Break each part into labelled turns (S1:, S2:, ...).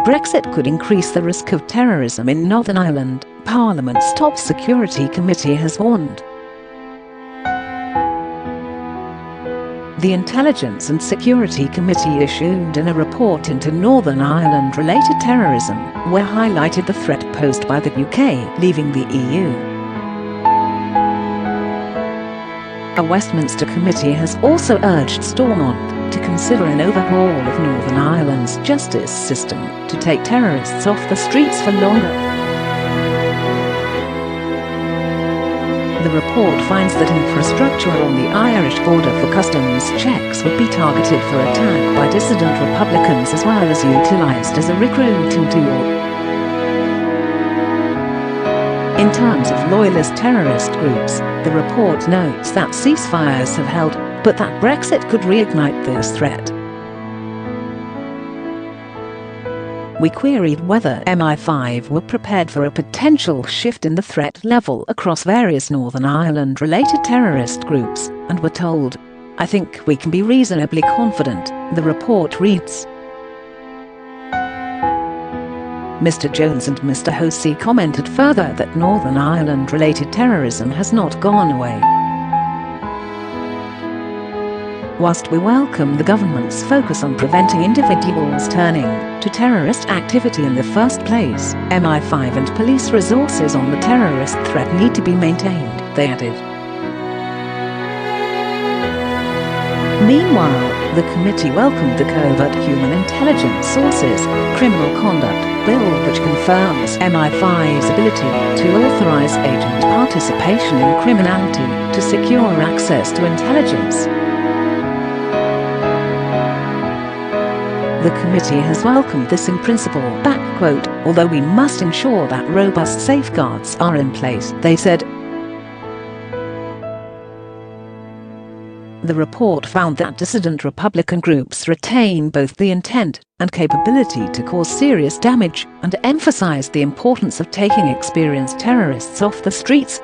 S1: Brexit could increase the risk of terrorism in Northern Ireland, Parliament's top security committee has warned. The Intelligence and Security Committee issued in a report into Northern Ireland-related terrorism, where highlighted the threat posed by the UK leaving the EU. A Westminster committee has also urged Stormont to consider an overhaul of Northern Ireland's justice system to take terrorists off the streets for longer. The report finds that infrastructure on the Irish border for customs checks would be targeted for attack by dissident Republicans as well as utilised as a recruiting tool. In terms of loyalist terrorist groups, the report notes that ceasefires have held, but that Brexit could reignite this threat. We queried whether MI5 were prepared for a potential shift in the threat level across various Northern Ireland-related terrorist groups, and were told, "I think we can be reasonably confident," the report reads. Mr Jones and Mr Hosie commented further that Northern Ireland-related terrorism has not gone away. Whilst we welcome the government's focus on preventing individuals turning to terrorist activity in the first place, MI5 and police resources on the terrorist threat need to be maintained, they added. Meanwhile, the committee welcomed the Covert Human Intelligence Sources criminal conduct bill, which confirms MI5's ability to authorise agent participation in criminality to secure access to intelligence. The committee has welcomed this in principle, although we must ensure that robust safeguards are in place, they said. The report found that dissident Republican groups retain both the intent and capability to cause serious damage, and emphasized the importance of taking experienced terrorists off the streets.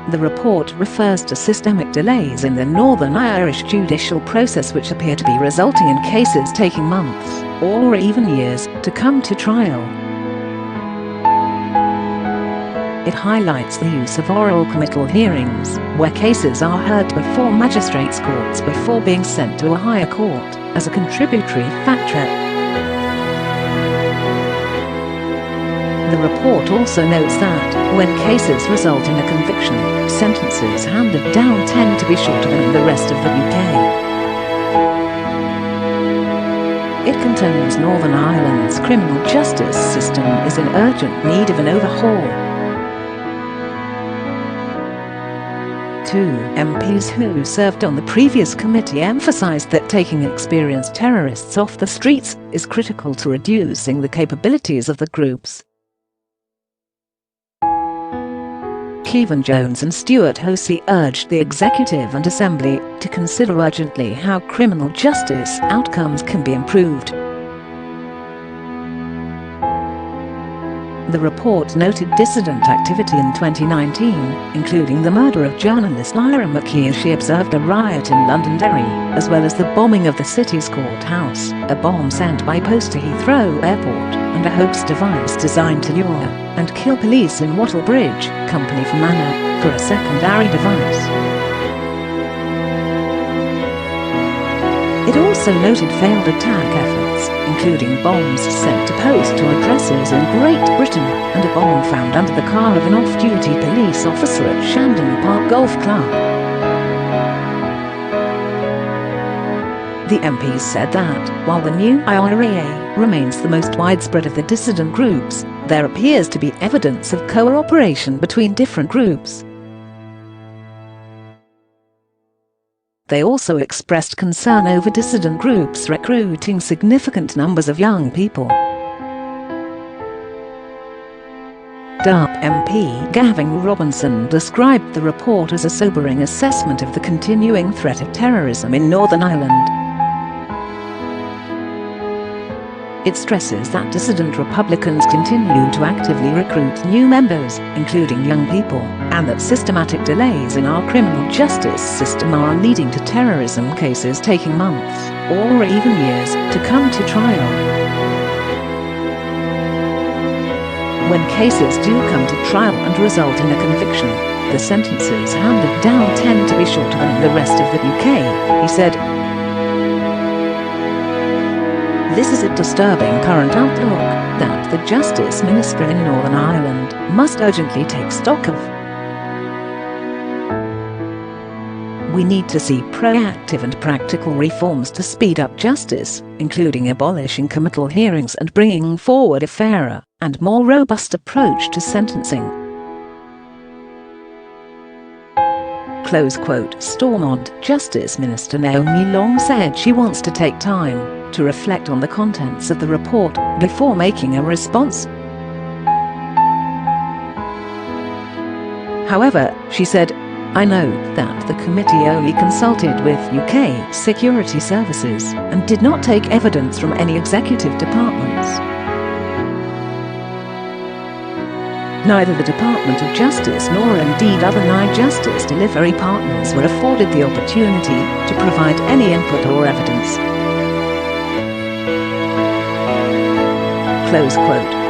S1: The report refers to systemic delays in the Northern Irish judicial process, which appear to be resulting in cases taking months, or even years, to come to trial. It highlights the use of oral committal hearings, where cases are heard before magistrates' courts before being sent to a higher court, as a contributory factor. The report also notes that, when cases result in a conviction, sentences handed down tend to be shorter than in the rest of the UK. It contends Northern Ireland's criminal justice system is in urgent need of an overhaul. Two MPs who served on the previous committee emphasised that taking experienced terrorists off the streets is critical to reducing the capabilities of the groups. Kevan, Jones and Stewart Hosie urged the Executive and Assembly to consider urgently how criminal justice outcomes can be improved. The report noted dissident activity in 2019, including the murder of journalist Lyra McKee as she observed a riot in Londonderry, as well as the bombing of the city's courthouse, a bomb sent by post to Heathrow Airport, and a hoax device designed to lure and kill police in Wattlebridge, company Fermanagh, for a secondary device. It also noted failed attack efforts, including bombs sent to post to addresses in Great Britain, and a bomb found under the car of an off-duty police officer at Shandon Park Golf Club. The MPs said that, while the new IRA remains the most widespread of the dissident groups, there appears to be evidence of cooperation between different groups. They also expressed concern over dissident groups recruiting significant numbers of young people. DUP MP Gavin Robinson described the report as a sobering assessment of the continuing threat of terrorism in Northern Ireland. It stresses that dissident Republicans continue to actively recruit new members, including young people, and that systematic delays in our criminal justice system are leading to terrorism cases taking months, or even years, to come to trial. When cases do come to trial and result in a conviction, the sentences handed down tend to be shorter than in the rest of the UK, he said. This is a disturbing current outlook that the Justice Minister in Northern Ireland must urgently take stock of. We need to see proactive and practical reforms to speed up justice, including abolishing committal hearings and bringing forward a fairer and more robust approach to sentencing. Close quote. Stormont Justice Minister Naomi Long said she wants to take time to reflect on the contents of the report before making a response. However, she said, "I know that the committee only consulted with UK security services and did not take evidence from any executive departments. Neither the Department of Justice nor indeed other NI Justice delivery partners were afforded the opportunity to provide any input or evidence." Close quote.